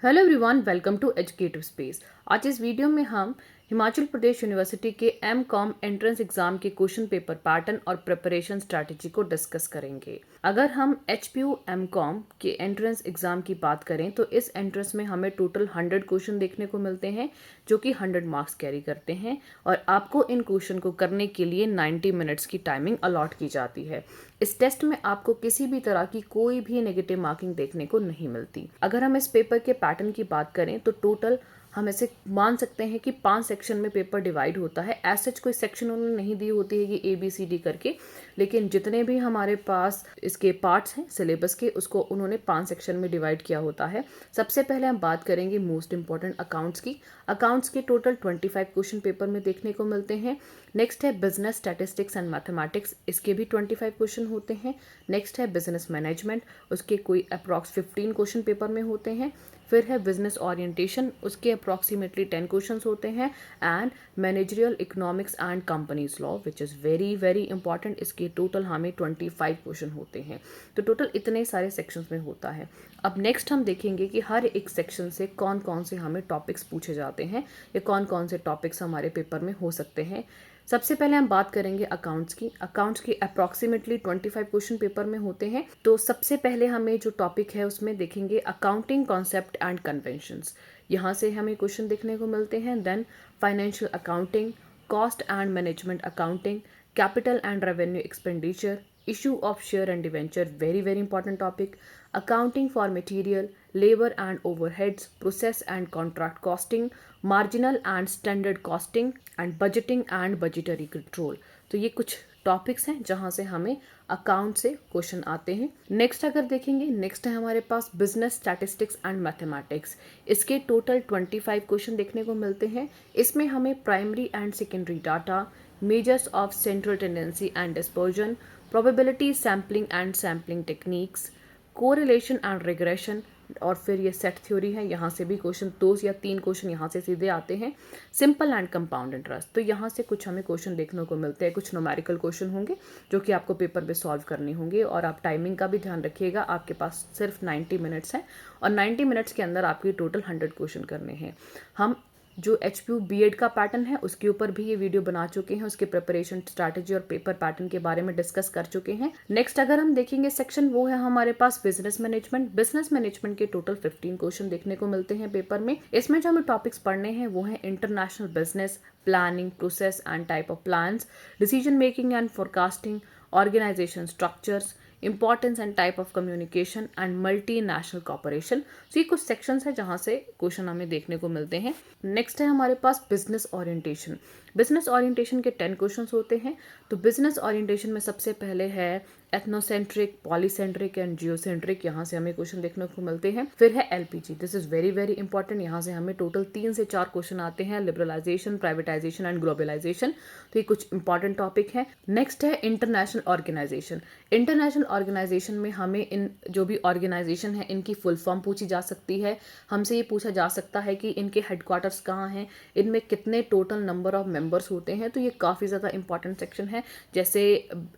Hello everyone, welcome to educative space. आज इस वीडियो में हम हिमाचल प्रदेश यूनिवर्सिटी के एम.कॉम एंट्रेंस एग्जाम के क्वेश्चन पेपर पैटर्न और प्रिपरेशन स्ट्रैटेजी को डिस्कस करेंगे। अगर हम एचपीयू एम.कॉम के एंट्रेंस एग्जाम की बात करें तो इस एंट्रेंस में हमें टोटल 100 क्वेश्चन देखने को मिलते हैं जो कि 100 मार्क्स कैरी करते हैं और आपको इन क्वेश्चन को करने के लिए 90 मिनट्स की टाइमिंग अलॉट की जाती है। इस टेस्ट में आपको किसी भी तरह की कोई भी नेगेटिव मार्किंग देखने को नहीं मिलती। अगर हम इस पेपर के पैटर्न की बात करें तो टोटल हम ऐसे मान सकते हैं कि 5 सेक्शन में पेपर डिवाइड होता है। ऐसे कोई सेक्शन उन्होंने नहीं दी होती है कि ABCD करके, लेकिन जितने भी हमारे पास इसके पार्ट्स हैं सिलेबस के, उसको उन्होंने 5 सेक्शन में डिवाइड किया होता है। सबसे पहले हम बात करेंगे मोस्ट इंपॉर्टेंट अकाउंट्स की। अकाउंट्स के टोटल 25 क्वेश्चन पेपर में देखने को मिलते हैं। नेक्स्ट है बिजनेस स्टैटिस्टिक्स एंड मैथमेटिक्स, इसके भी 25 क्वेश्चन होते हैं। नेक्स्ट है बिजनेस मैनेजमेंट, उसके कोई अप्रॉक्स 15 क्वेश्चन पेपर में होते हैं। फिर है बिजनेस ओरिएंटेशन, उसके अप्रॉक्सीमेटली 10 क्वेश्चंस होते हैं। And managerial economics and companies law which is very very important, इसके टोटल हमें 25 क्वेश्चन होते हैं। तो टोटल इतने सारे सेक्शंस में होता है। अब नेक्स्ट हम देखेंगे कि हर एक सेक्शन से कौन कौन से हमें टॉपिक्स पूछे जाते हैं या कौन कौन से टॉपिक्स हमारे पेपर में हो सकते हैं। सबसे पहले हम बात करेंगे अकाउंट्स की। अकाउंट्स की अप्रॉक्सीमेटली 25 क्वेश्चन पेपर में होते हैं। तो सबसे पहले हमें जो टॉपिक है उसमें देखेंगे अकाउंटिंग कॉन्सेप्ट एंड कन्वेंशंस, यहाँ से हमें क्वेश्चन देखने को मिलते हैं। Then financial accounting, cost and management accounting, capital and revenue expenditure, issue of share and debenture, very very important topic, accounting for material, labor and overheads, process and contract costing, marginal and standard costing and budgeting and budgetary control। तो ये कुछ topics हैं जहां से हमें account से question आते हैं। नेक्स्ट अगर देखेंगे, नेक्स्ट है हमारे पास बिजनेस स्टैटिस्टिक्स एंड मैथमेटिक्स, इसके टोटल 25 क्वेश्चन देखने को मिलते हैं। इसमें हमें primary and secondary data, measures of central tendency and dispersion, probability sampling and sampling techniques, correlation and regression, और फिर ये सेट थ्योरी है, यहाँ से भी क्वेश्चन 2 या 3 क्वेश्चन यहाँ से सीधे आते हैं। सिंपल एंड कंपाउंड इंटरेस्ट, तो यहाँ से कुछ हमें क्वेश्चन देखने को मिलते हैं। कुछ न्यूमेरिकल क्वेश्चन होंगे जो कि आपको पेपर पे सॉल्व करने होंगे, और आप टाइमिंग का भी ध्यान रखिएगा। आपके पास सिर्फ 90 मिनट्स हैं और 90 मिनट्स के अंदर आपके टोटल 100 क्वेश्चन करने हैं। हम जो एचपीयू बीएड का पैटर्न है उसके ऊपर भी ये वीडियो बना चुके हैं, उसके प्रिपरेशन स्ट्रैटेजी और पेपर पैटर्न के बारे में डिस्कस कर चुके हैं। नेक्स्ट अगर हम देखेंगे सेक्शन, वो है हमारे पास बिजनेस मैनेजमेंट। बिजनेस मैनेजमेंट के टोटल 15 क्वेश्चन देखने को मिलते हैं पेपर में। इसमें जो हमें टॉपिक्स पढ़ने हैं वो है international business, planning, process and type of plans, decision making and forecasting, organisation structures, importance and type of communication and multinational corporation. तो ये कुछ सेक्शंस है जहां से क्वेश्चन हमें देखने को मिलते हैं। नेक्स्ट है हमारे पास बिजनेस ओरिएंटेशन। बिजनेस ओरिएंटेशन के 10 क्वेश्चंस होते हैं। तो बिजनेस ओरिएंटेशन में सबसे पहले है एथनोसेंट्रिक, पॉलीसेंट्रिक एंड जियोसेंट्रिक, यहाँ से हमें क्वेश्चन देखने को मिलते हैं। फिर है LPG, this is very very important, यहाँ से हमें टोटल 3 से 4 क्वेश्चन आते हैं। लिबरलाइजेशन, प्राइवेटाइजेशन एंड ग्लोबलाइजेशन, तो ये कुछ इंपॉर्टेंट टॉपिक है। नेक्स्ट है इंटरनेशनल ऑर्गेनाइजेशन। इंटरनेशनल ऑर्गेनाइजेशन में हमें इन जो भी ऑर्गेनाइजेशन है इनकी फुल फॉर्म पूछी जा सकती है। हमसे ये पूछा जा सकता है कि इनके हेडक्वार्टर्स कहाँ हैं, इनमें कितने टोटल नंबर ऑफ मेंबर्स होते हैं। तो ये काफ़ी ज़्यादा इंपॉर्टेंट सेक्शन है। जैसे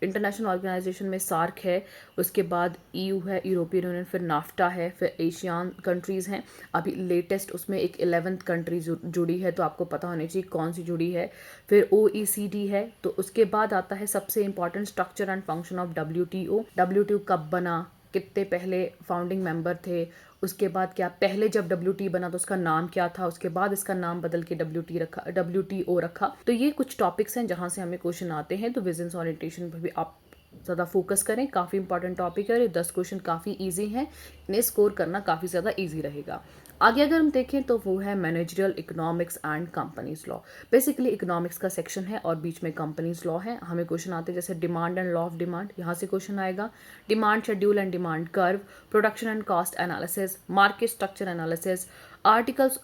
इंटरनेशनल ऑर्गेनाइजेशन में सार्क है, उसके बाद EU है, यूरोपियन यूनियन, फिर नाफ्टा है, फिर एशियान कंट्रीज़ हैं। अभी लेटेस्ट उसमें एक 11th कंट्री जुड़ी है, तो आपको पता होनी चाहिए कौन सी जुड़ी है। फिर OECD है। तो उसके बाद आता है सबसे important structure and function of WTO। WTO कब बना, कितने पहले फाउंडिंग मेंबर थे, उसके बाद क्या पहले जब WTO बना तो उसका नाम क्या था, उसके बाद इसका नाम बदल के WTO रखा। तो ये कुछ टॉपिक्स हैं जहाँ से हमें क्वेश्चन आते हैं। तो बिजनेस ओरिएंटेशन पर भी आप ज़्यादा फोकस करें, काफ़ी इंपॉर्टेंट टॉपिक है और ये 10 क्वेश्चन काफ़ी इजी हैं, इन्हें स्कोर करना काफ़ी ज़्यादा इजी रहेगा। आगे अगर हम देखें तो वो है managerial economics and companies law. Basically economics का सेक्शन है और बीच में कंपनीज लॉ है। हमें क्वेश्चन आते हैं जैसे demand and law of demand, यहाँ से क्वेश्चन आएगा। Demand schedule and demand curve, production and cost analysis, market structure analysis, articles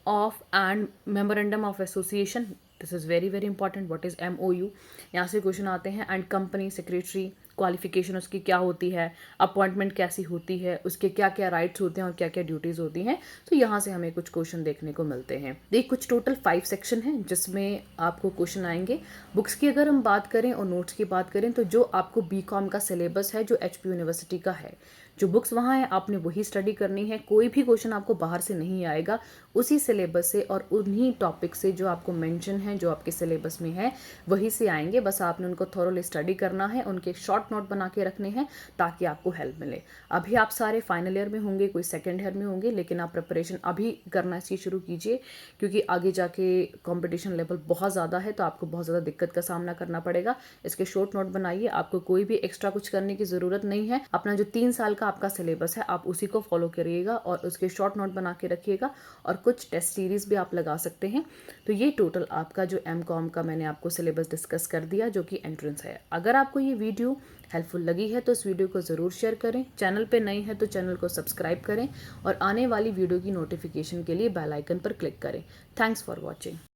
of and memorandum of association, this is very very important, what is MOU, यहाँ से question आते हैं। And company secretary, qualification उसकी क्या होती है, appointment कैसी होती है, उसके क्या क्या राइट्स होते हैं और क्या क्या ड्यूटीज़ होती हैं। तो यहाँ से हमें कुछ क्वेश्चन देखने को मिलते हैं। ये कुछ टोटल 5 सेक्शन हैं जिसमें आपको क्वेश्चन आएंगे। बुक्स की अगर हम बात करें और नोट्स की बात करें तो जो आपको BCom का सिलेबस है जो HP यूनिवर्सिटी का है, जो बुक्स वहाँ हैं आपने वही स्टडी करनी है। कोई भी क्वेश्चन आपको बाहर से नहीं आएगा, उसी सिलेबस से और उन्हीं टॉपिक से जो आपको मेंशन है, जो आपके सिलेबस में है, वही से आएंगे। बस आपने उनको थोरोली स्टडी करना है, उनके शॉर्ट नोट बना के रखने हैं ताकि आपको हेल्प मिले। अभी आप सारे फाइनल ईयर में होंगे, कोई सेकेंड ईयर में होंगे, लेकिन आप प्रिपरेशन अभी करना इसकी शुरू कीजिए, क्योंकि आगे जाके कंपटीशन लेवल बहुत ज़्यादा है, तो आपको बहुत ज़्यादा दिक्कत का सामना करना पड़ेगा। इसके शॉर्ट नोट बनाइए, आपको कोई भी एक्स्ट्रा कुछ करने की ज़रूरत नहीं है। अपना जो 3 साल का आपका सिलेबस है आप उसी को फॉलो करिएगा और उसके शॉर्ट नोट बना के रखिएगा, और कुछ टेस्ट सीरीज भी आप लगा सकते हैं। तो ये टोटल आपका जो एमकॉम का मैंने आपको सिलेबस डिस्कस कर दिया, जो कि एंट्रेंस है। अगर आपको ये वीडियो हेल्पफुल लगी है तो इस वीडियो को ज़रूर शेयर करें। चैनल पे नए हैं तो चैनल को सब्सक्राइब करें और आने वाली वीडियो की नोटिफिकेशन के लिए बेल आइकन पर क्लिक करें। Thanks for watching.